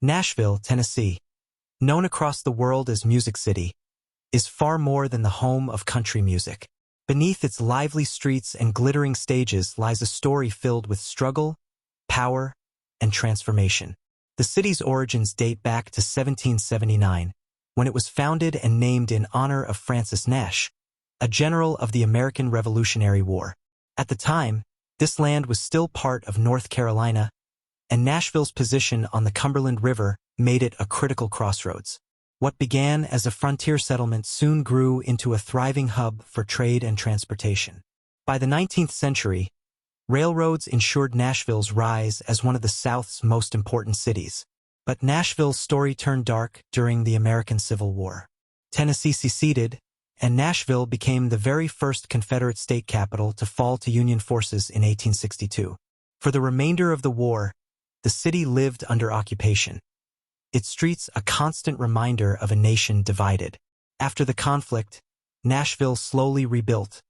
Nashville, Tennessee, known across the world as Music City, is far more than the home of country music. Beneath its lively streets and glittering stages lies a story filled with struggle, power, and transformation. The city's origins date back to 1779, when it was founded and named in honor of Francis Nash, a general of the American Revolutionary War. At the time, this land was still part of North Carolina, and Nashville's position on the Cumberland River made it a critical crossroads. What began as a frontier settlement soon grew into a thriving hub for trade and transportation. By the 19th century, railroads ensured Nashville's rise as one of the South's most important cities. But Nashville's story turned dark during the American Civil War. Tennessee seceded, and Nashville became the very first Confederate state capital to fall to Union forces in 1862. For the remainder of the war, the city lived under occupation, its streets a constant reminder of a nation divided. After the conflict, Nashville slowly rebuilt,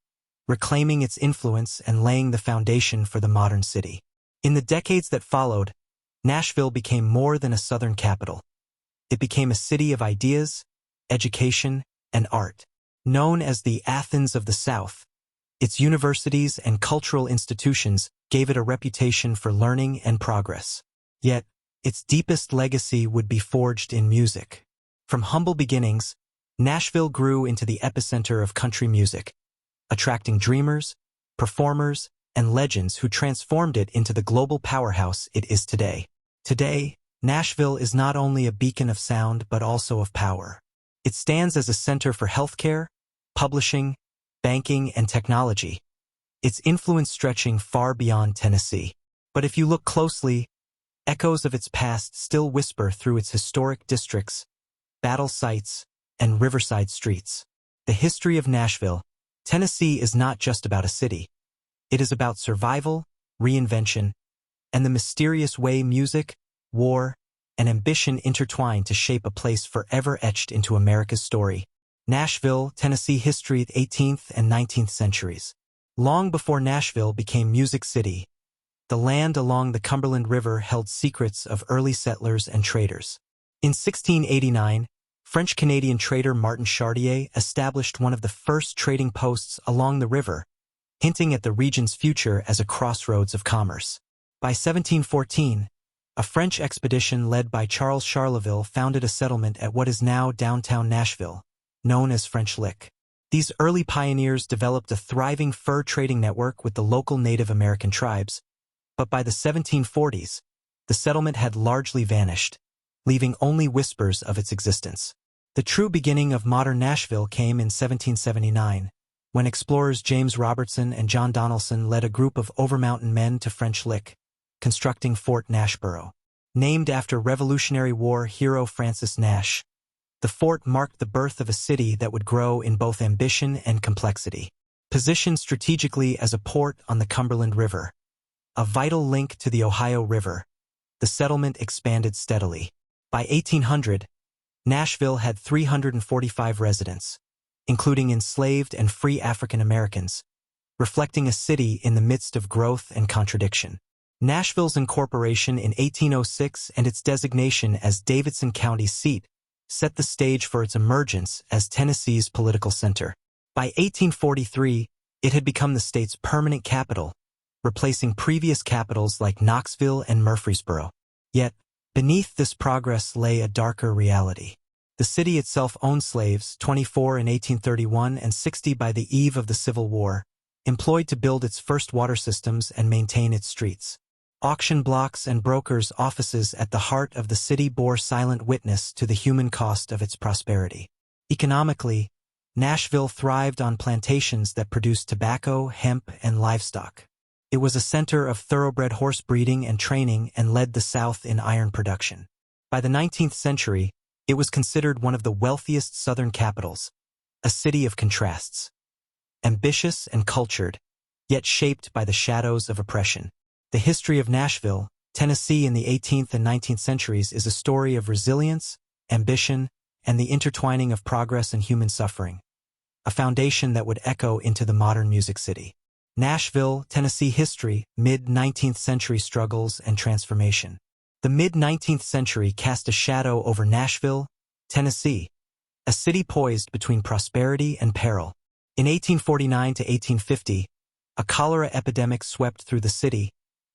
reclaiming its influence and laying the foundation for the modern city. In the decades that followed, Nashville became more than a Southern capital. It became a city of ideas, education, and art. Known as the Athens of the South, its universities and cultural institutions gave it a reputation for learning and progress. Yet, its deepest legacy would be forged in music. From humble beginnings, Nashville grew into the epicenter of country music, attracting dreamers, performers, and legends who transformed it into the global powerhouse it is today. Today, Nashville is not only a beacon of sound but also of power. It stands as a center for healthcare, publishing, banking, and technology, its influence stretching far beyond Tennessee. But if you look closely, echoes of its past still whisper through its historic districts, battle sites, and riverside streets. The history of Nashville, Tennessee is not just about a city. It is about survival, reinvention, and the mysterious way music, war, and ambition intertwine to shape a place forever etched into America's story. Nashville, Tennessee history, 18th and 19th centuries. Long before Nashville became Music City, the land along the Cumberland River held secrets of early settlers and traders. In 1689, French-Canadian trader Martin Chartier established one of the first trading posts along the river, hinting at the region's future as a crossroads of commerce. By 1714, a French expedition led by Charles Charleville founded a settlement at what is now downtown Nashville, known as French Lick. These early pioneers developed a thriving fur trading network with the local Native American tribes, but by the 1740s, the settlement had largely vanished, leaving only whispers of its existence. The true beginning of modern Nashville came in 1779, when explorers James Robertson and John Donaldson led a group of Overmountain men to French Lick, constructing Fort Nashboro. Named after Revolutionary War hero Francis Nash, the fort marked the birth of a city that would grow in both ambition and complexity. Positioned strategically as a port on the Cumberland River, a vital link to the Ohio River, the settlement expanded steadily. By 1800, Nashville had 345 residents, including enslaved and free African Americans, reflecting a city in the midst of growth and contradiction. Nashville's incorporation in 1806 and its designation as Davidson County's seat set the stage for its emergence as Tennessee's political center. By 1843, it had become the state's permanent capital, replacing previous capitals like Knoxville and Murfreesboro. Yet, beneath this progress lay a darker reality. The city itself owned slaves, 24 in 1831 and 60 by the eve of the Civil War, employed to build its first water systems and maintain its streets. Auction blocks and brokers' offices at the heart of the city bore silent witness to the human cost of its prosperity. Economically, Nashville thrived on plantations that produced tobacco, hemp, and livestock. It was a center of thoroughbred horse breeding and training and led the South in iron production. By the 19th century, it was considered one of the wealthiest Southern capitals, a city of contrasts. Ambitious and cultured, yet shaped by the shadows of oppression. The history of Nashville, Tennessee in the 18th and 19th centuries is a story of resilience, ambition, and the intertwining of progress and human suffering, a foundation that would echo into the modern Music City. Nashville, Tennessee history, mid-19th century struggles and transformation. The mid-19th century cast a shadow over Nashville, Tennessee, a city poised between prosperity and peril. In 1849 to 1850, a cholera epidemic swept through the city,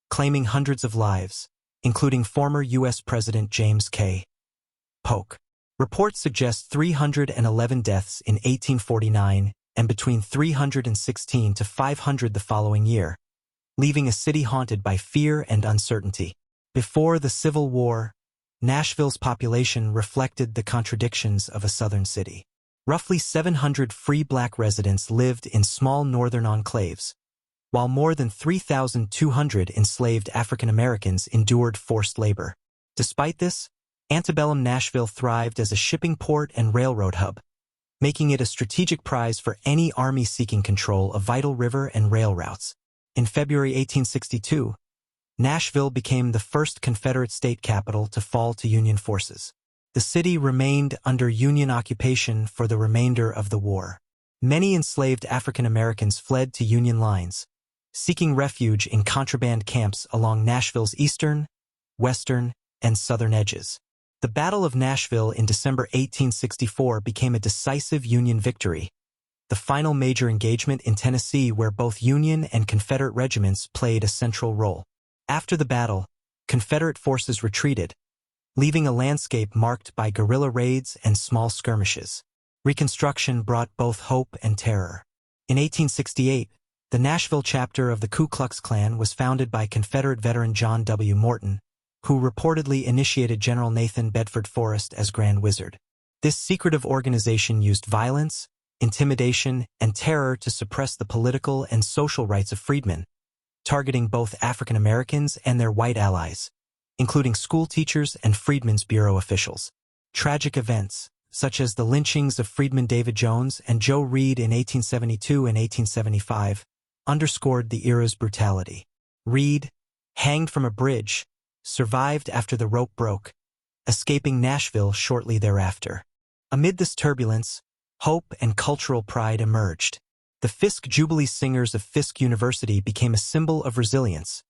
claiming hundreds of lives, including former U.S. President James K. Polk. Reports suggest 311 deaths in 1849 and between 316 to 500 the following year, leaving a city haunted by fear and uncertainty. Before the Civil War, Nashville's population reflected the contradictions of a southern city. Roughly 700 free black residents lived in small northern enclaves, while more than 3,200 enslaved African Americans endured forced labor. Despite this, antebellum Nashville thrived as a shipping port and railroad hub, making it a strategic prize for any army seeking control of vital river and rail routes. In February 1862, Nashville became the first Confederate state capital to fall to Union forces. The city remained under Union occupation for the remainder of the war. Many enslaved African Americans fled to Union lines, seeking refuge in contraband camps along Nashville's eastern, western, and southern edges. The Battle of Nashville in December 1864 became a decisive Union victory, the final major engagement in Tennessee where both Union and Confederate regiments played a central role. After the battle, Confederate forces retreated, leaving a landscape marked by guerrilla raids and small skirmishes. Reconstruction brought both hope and terror. In 1868, the Nashville chapter of the Ku Klux Klan was founded by Confederate veteran John W. Morton, who reportedly initiated General Nathan Bedford Forrest as Grand Wizard. This secretive organization used violence, intimidation, and terror to suppress the political and social rights of freedmen, targeting both African Americans and their white allies, including school teachers and Freedmen's Bureau officials. Tragic events, such as the lynchings of Freedman David Jones and Joe Reed in 1872 and 1875, underscored the era's brutality. Reed, hanged from a bridge, survived after the rope broke, escaping Nashville shortly thereafter. Amid this turbulence, hope and cultural pride emerged. The Fisk Jubilee Singers of Fisk University became a symbol of resilience,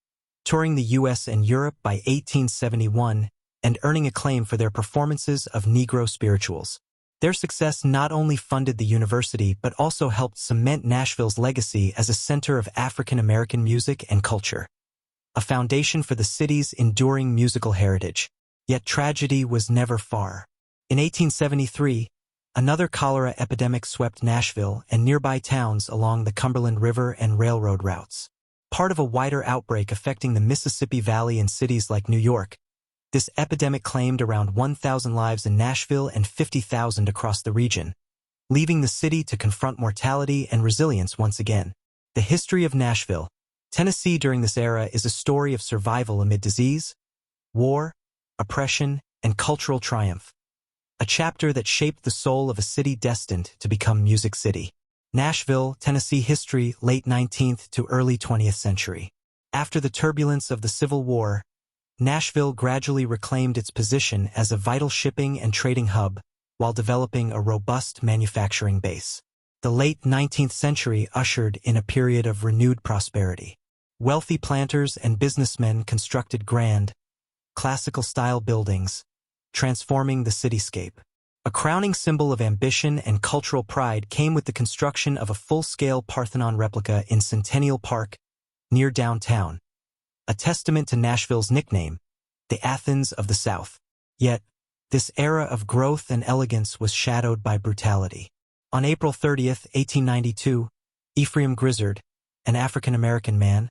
touring the U.S. and Europe by 1871 and earning acclaim for their performances of Negro spirituals. Their success not only funded the university but also helped cement Nashville's legacy as a center of African American music and culture, a foundation for the city's enduring musical heritage. Yet tragedy was never far. In 1873, another cholera epidemic swept Nashville and nearby towns along the Cumberland River and railroad routes. Part of a wider outbreak affecting the Mississippi Valley and cities like New York, this epidemic claimed around 1,000 lives in Nashville and 50,000 across the region, leaving the city to confront mortality and resilience once again. The history of Nashville, Tennessee during this era is a story of survival amid disease, war, oppression, and cultural triumph, a chapter that shaped the soul of a city destined to become Music City. Nashville, Tennessee history, late 19th to early 20th century. After the turbulence of the Civil War, Nashville gradually reclaimed its position as a vital shipping and trading hub while developing a robust manufacturing base. The late 19th century ushered in a period of renewed prosperity. Wealthy planters and businessmen constructed grand, classical-style buildings, transforming the cityscape. A crowning symbol of ambition and cultural pride came with the construction of a full-scale Parthenon replica in Centennial Park, near downtown, a testament to Nashville's nickname, the Athens of the South. Yet, this era of growth and elegance was shadowed by brutality. On April 30, 1892, Ephraim Grizzard, an African-American man,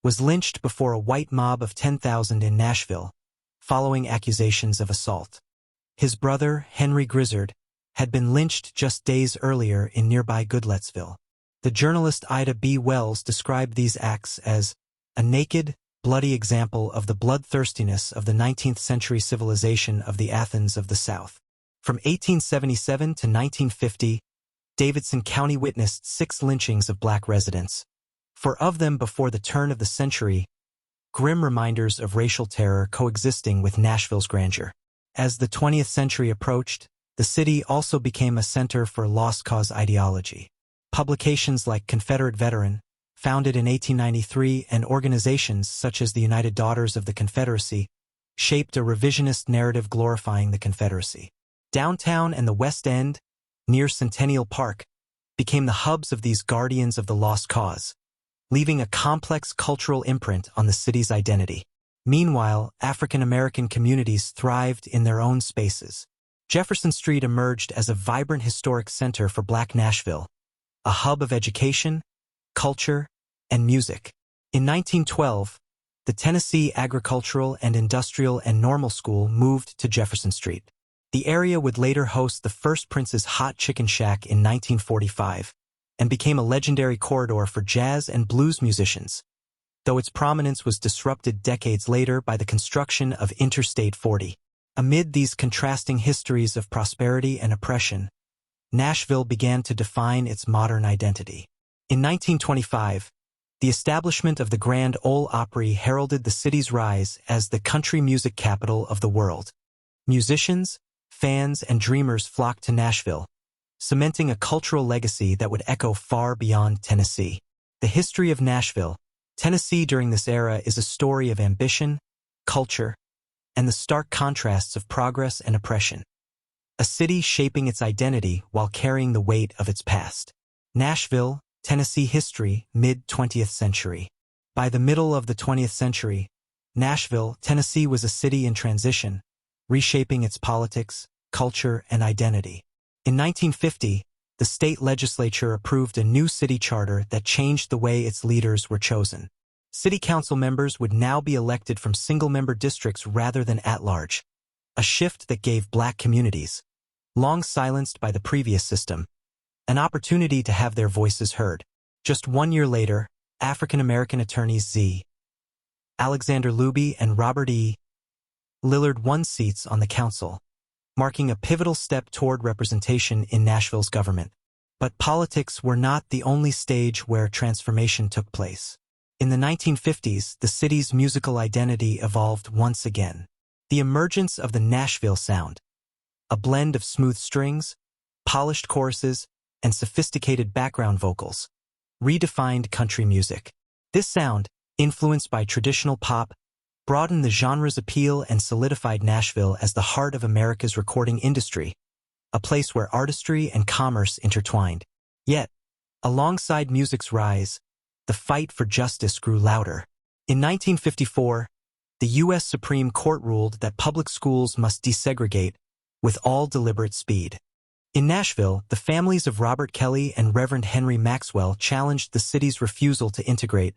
was lynched before a white mob of 10,000 in Nashville, following accusations of assault. His brother, Henry Grizzard, had been lynched just days earlier in nearby Goodlettsville. The journalist Ida B. Wells described these acts as a naked, bloody example of the bloodthirstiness of the 19th century civilization of the Athens of the South. From 1877 to 1950, Davidson County witnessed 6 lynchings of black residents. 4 of them before the turn of the century, grim reminders of racial terror coexisting with Nashville's grandeur. As the 20th century approached, the city also became a center for lost cause ideology. Publications like Confederate Veteran, founded in 1893, and organizations such as the United Daughters of the Confederacy shaped a revisionist narrative glorifying the Confederacy. Downtown and the West End, near Centennial Park, became the hubs of these guardians of the lost cause, leaving a complex cultural imprint on the city's identity. Meanwhile, African American communities thrived in their own spaces. Jefferson Street emerged as a vibrant historic center for Black Nashville, a hub of education, culture, and music. In 1912, the Tennessee Agricultural and Industrial and Normal School moved to Jefferson Street. The area would later host the first Prince's Hot Chicken Shack in 1945 and became a legendary corridor for jazz and blues musicians, though its prominence was disrupted decades later by the construction of Interstate 40. Amid these contrasting histories of prosperity and oppression, Nashville began to define its modern identity. In 1925, the establishment of the Grand Ole Opry heralded the city's rise as the country music capital of the world. Musicians, fans, and dreamers flocked to Nashville, cementing a cultural legacy that would echo far beyond Tennessee. The history of Nashville, Tennessee during this era is a story of ambition, culture, and the stark contrasts of progress and oppression. A city shaping its identity while carrying the weight of its past. Nashville, Tennessee history, mid-20th century. By the middle of the 20th century, Nashville, Tennessee was a city in transition, reshaping its politics, culture, and identity. In 1950, the state legislature approved a new city charter that changed the way its leaders were chosen. City council members would now be elected from single-member districts rather than at-large, a shift that gave Black communities, long silenced by the previous system, an opportunity to have their voices heard. Just 1 year later, African-American attorneys Z. Alexander Luby and Robert E. Lillard won seats on the council, marking a pivotal step toward representation in Nashville's government. But politics were not the only stage where transformation took place. In the 1950s, the city's musical identity evolved once again. The emergence of the Nashville sound, a blend of smooth strings, polished choruses, and sophisticated background vocals, redefined country music. This sound, influenced by traditional pop, broadened the genre's appeal and solidified Nashville as the heart of America's recording industry, a place where artistry and commerce intertwined. Yet, alongside music's rise, the fight for justice grew louder. In 1954, the U.S. Supreme Court ruled that public schools must desegregate with all deliberate speed. In Nashville, the families of Robert Kelly and Reverend Henry Maxwell challenged the city's refusal to integrate,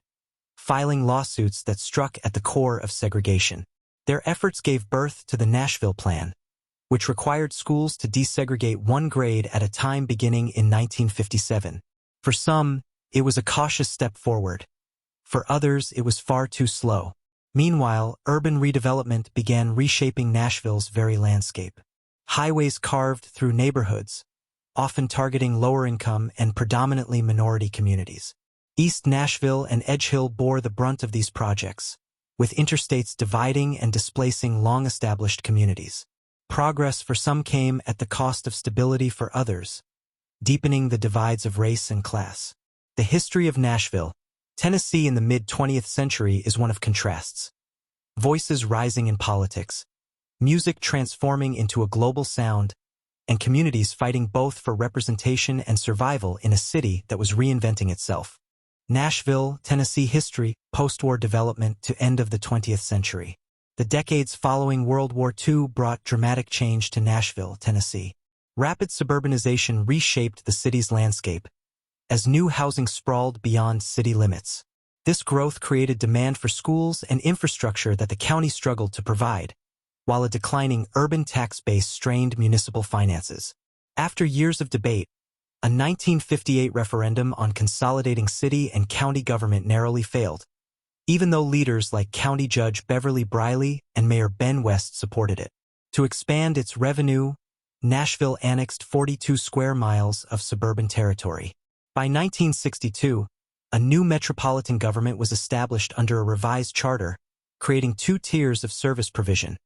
filing lawsuits that struck at the core of segregation. Their efforts gave birth to the Nashville Plan, which required schools to desegregate one grade at a time beginning in 1957. For some, it was a cautious step forward. For others, it was far too slow. Meanwhile, urban redevelopment began reshaping Nashville's very landscape. Highways carved through neighborhoods, often targeting lower-income and predominantly minority communities. East Nashville and Edge Hill bore the brunt of these projects, with interstates dividing and displacing long-established communities. Progress for some came at the cost of stability for others, deepening the divides of race and class. The history of Nashville, Tennessee in the mid-20th century is one of contrasts. Voices rising in politics, music transforming into a global sound, and communities fighting both for representation and survival in a city that was reinventing itself. Nashville, Tennessee history, post-war development to end of the 20th century. The decades following World War II brought dramatic change to Nashville, Tennessee. Rapid suburbanization reshaped the city's landscape, as new housing sprawled beyond city limits. This growth created demand for schools and infrastructure that the county struggled to provide, while a declining urban tax base strained municipal finances. After years of debate, a 1958 referendum on consolidating city and county government narrowly failed, even though leaders like County Judge Beverly Briley and Mayor Ben West supported it. To expand its revenue, Nashville annexed 42 square miles of suburban territory. By 1962, a new metropolitan government was established under a revised charter, creating 2 tiers of service provision.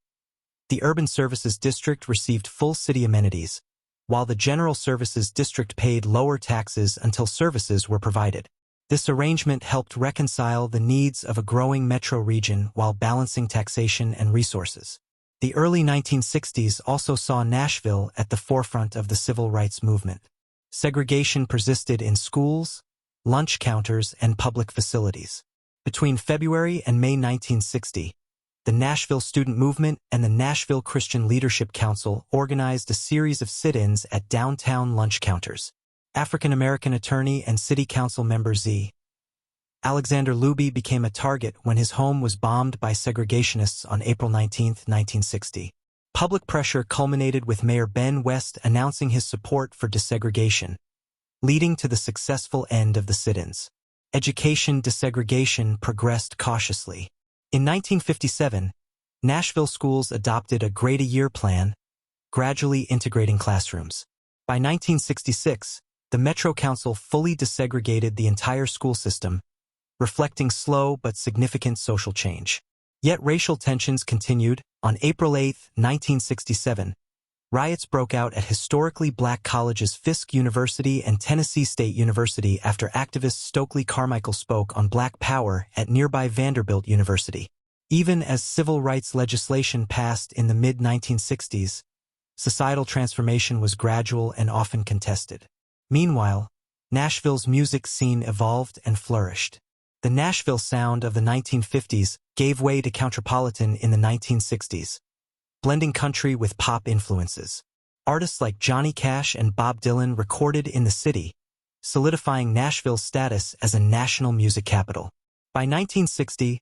The Urban Services District received full city amenities, while the General Services District paid lower taxes until services were provided. This arrangement helped reconcile the needs of a growing metro region while balancing taxation and resources. The early 1960s also saw Nashville at the forefront of the civil rights movement. Segregation persisted in schools, lunch counters, and public facilities. Between February and May 1960, the Nashville Student Movement and the Nashville Christian Leadership Council organized a series of sit-ins at downtown lunch counters. African-American attorney and city council member Z. Alexander Luby became a target when his home was bombed by segregationists on April 19, 1960. Public pressure culminated with Mayor Ben West announcing his support for desegregation, leading to the successful end of the sit-ins. Education desegregation progressed cautiously. In 1957, Nashville schools adopted a grade-a-year plan, gradually integrating classrooms. By 1966, the Metro Council fully desegregated the entire school system, reflecting slow but significant social change. Yet racial tensions continued. On April 8, 1967, riots broke out at historically black colleges Fisk University and Tennessee State University after activist Stokely Carmichael spoke on Black Power at nearby Vanderbilt University. Even as civil rights legislation passed in the mid-1960s, societal transformation was gradual and often contested. Meanwhile, Nashville's music scene evolved and flourished. The Nashville sound of the 1950s gave way to counterpolitan in the 1960s, blending country with pop influences. Artists like Johnny Cash and Bob Dylan recorded in the city, solidifying Nashville's status as a national music capital. By 1960,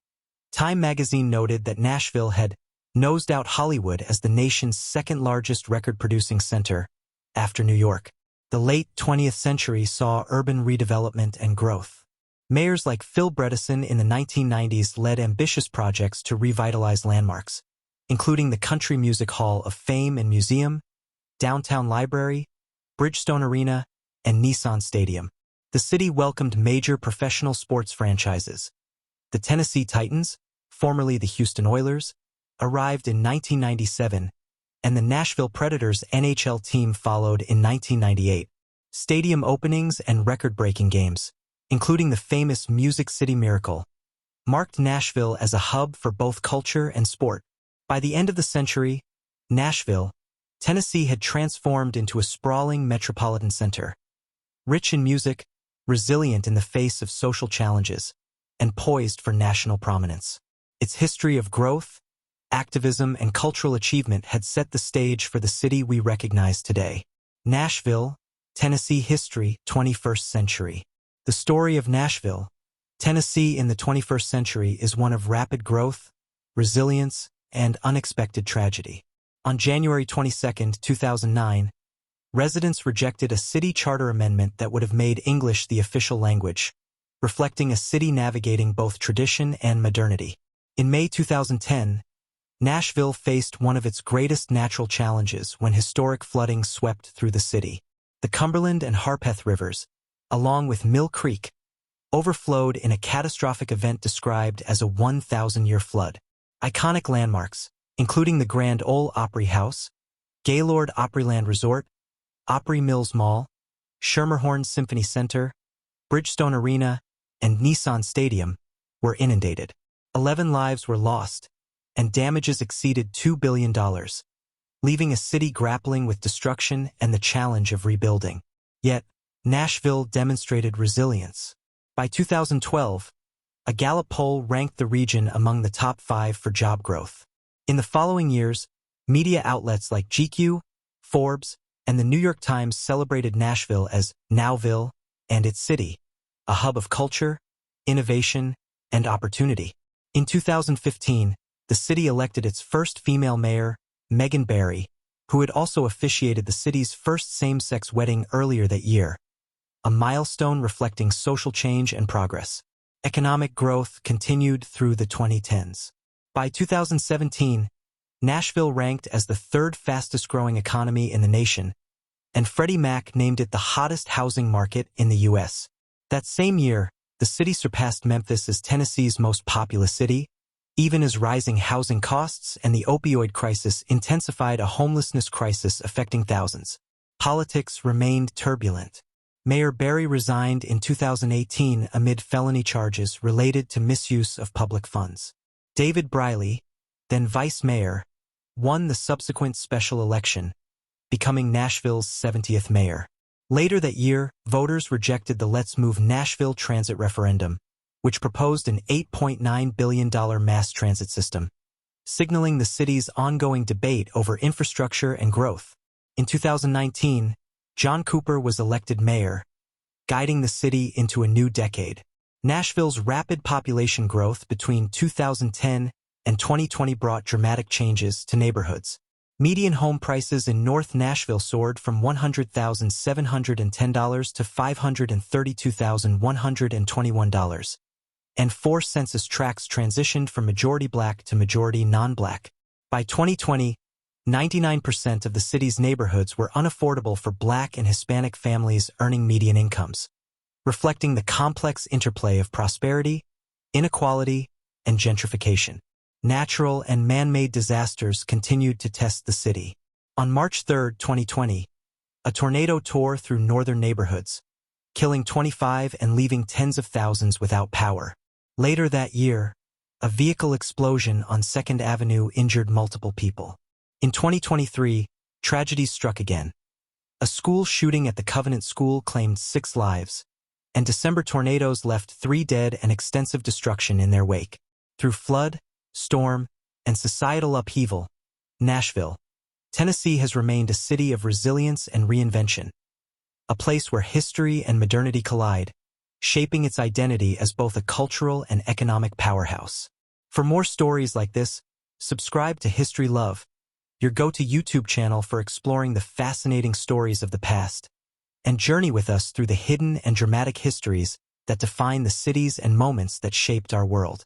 Time magazine noted that Nashville had nosed out Hollywood as the nation's second-largest record-producing center, after New York. The late 20th century saw urban redevelopment and growth. Mayors like Phil Bredesen in the 1990s led ambitious projects to revitalize landmarks, including the Country Music Hall of Fame and Museum, Downtown Library, Bridgestone Arena, and Nissan Stadium. The city welcomed major professional sports franchises. The Tennessee Titans, formerly the Houston Oilers, arrived in 1997, and the Nashville Predators NHL team followed in 1998. Stadium openings and record-breaking games, including the famous Music City Miracle, marked Nashville as a hub for both culture and sport. By the end of the century, Nashville, Tennessee had transformed into a sprawling metropolitan center. Rich in music, resilient in the face of social challenges, and poised for national prominence. Its history of growth, activism, and cultural achievement had set the stage for the city we recognize today. Nashville, Tennessee history, 21st century. The story of Nashville, Tennessee in the 21st century is one of rapid growth, resilience, and unexpected tragedy. On January 22, 2009, residents rejected a city charter amendment that would have made English the official language, reflecting a city navigating both tradition and modernity. In May 2010, Nashville faced one of its greatest natural challenges when historic flooding swept through the city. The Cumberland and Harpeth rivers, along with Mill Creek, overflowed in a catastrophic event described as a 1,000-year flood. Iconic landmarks, including the Grand Ole Opry House, Gaylord Opryland Resort, Opry Mills Mall, Schermerhorn Symphony Center, Bridgestone Arena, and Nissan Stadium, were inundated. 11 lives were lost, and damages exceeded $2 billion, leaving a city grappling with destruction and the challenge of rebuilding. Yet, Nashville demonstrated resilience. By 2012, a Gallup poll ranked the region among the top 5 for job growth. In the following years, media outlets like GQ, Forbes, and the New York Times celebrated Nashville as Nowville and its city, a hub of culture, innovation, and opportunity. In 2015, the city elected its first female mayor, Megan Barry, who had also officiated the city's first same-sex wedding earlier that year, a milestone reflecting social change and progress. Economic growth continued through the 2010s. By 2017, Nashville ranked as the 3rd fastest-growing economy in the nation, and Freddie Mac named it the hottest housing market in the U.S. That same year, the city surpassed Memphis as Tennessee's most populous city, even as rising housing costs and the opioid crisis intensified a homelessness crisis affecting thousands. Politics remained turbulent. Mayor Barry resigned in 2018 amid felony charges related to misuse of public funds. David Briley, then vice mayor, won the subsequent special election, becoming Nashville's 70th mayor. Later that year, voters rejected the Let's Move Nashville transit referendum, which proposed an $8.9 billion mass transit system, signaling the city's ongoing debate over infrastructure and growth. In 2019, John Cooper was elected mayor, guiding the city into a new decade. Nashville's rapid population growth between 2010 and 2020 brought dramatic changes to neighborhoods. Median home prices in North Nashville soared from $100,710 to $532,121, and 4 census tracts transitioned from majority black to majority non-black. By 2020, 99% of the city's neighborhoods were unaffordable for Black and Hispanic families earning median incomes, reflecting the complex interplay of prosperity, inequality, and gentrification. Natural and man-made disasters continued to test the city. On March 3, 2020, a tornado tore through northern neighborhoods, killing 25 and leaving tens of thousands without power. Later that year, a vehicle explosion on 2nd Avenue injured multiple people. In 2023, tragedy struck again. A school shooting at the Covenant School claimed 6 lives, and December tornadoes left 3 dead and extensive destruction in their wake. Through flood, storm, and societal upheaval, Nashville, Tennessee has remained a city of resilience and reinvention, a place where history and modernity collide, shaping its identity as both a cultural and economic powerhouse. For more stories like this, subscribe to History Love, your go-to YouTube channel for exploring the fascinating stories of the past, and journey with us through the hidden and dramatic histories that define the cities and moments that shaped our world.